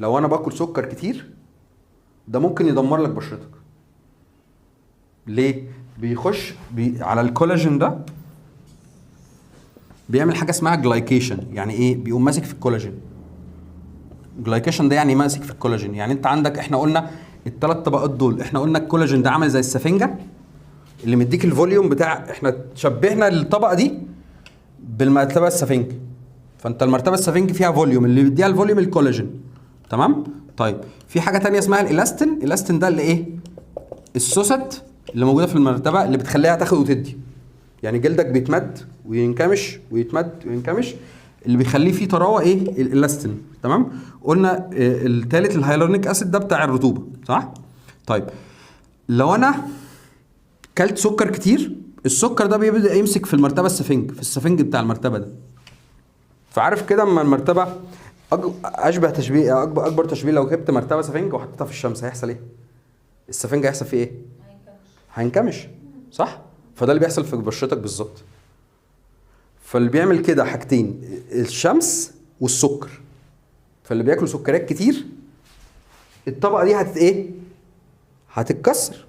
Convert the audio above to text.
لو انا باكل سكر كتير ده ممكن يدمر لك بشرتك. ليه؟ بيخش على الكولاجين ده بيعمل حاجه اسمها جلايكيشن. يعني ايه؟ بيقوم ماسك في الكولاجين. جلايكيشن ده يعني ماسك في الكولاجين. يعني انت عندك، احنا قلنا الثلاث طبقات دول، احنا قلنا الكولاجين ده عامل زي السفنجه اللي مديك الفوليوم بتاع، احنا شبهنا الطبقه دي بالمرتبه السفنج. فانت المرتبه السفنج فيها فوليوم، اللي بيديها الفوليوم الكولاجين. تمام؟ طيب في حاجه تانية اسمها الالاستين. الالاستين ده اللي ايه؟ السوست اللي موجوده في المرتبه اللي بتخليها تاخد وتدي. يعني جلدك بيتمد وينكمش ويتمد وينكمش، اللي بيخليه فيه طراوه ايه؟ الالاستين. تمام؟ قلنا الثالث الهيالورونيك اسيد ده بتاع الرطوبه، صح؟ طيب لو انا كلت سكر كتير، السكر ده بيبدا يمسك في المرتبه السفنج، في السفنج بتاع المرتبه ده. فعارف كده اما المرتبه اشبه تشبيه، اكبر تشبيه، لو جبت مرتبه سفنج وحطيتها في الشمس هيحصل ايه؟ السفنج هيحصل فيه ايه؟ هينكمش، صح؟ فده اللي بيحصل في بشرتك بالظبط. فاللي بيعمل كده حاجتين، الشمس والسكر. فاللي بياكل سكريات كتير الطبقه دي ايه؟ هتتكسر.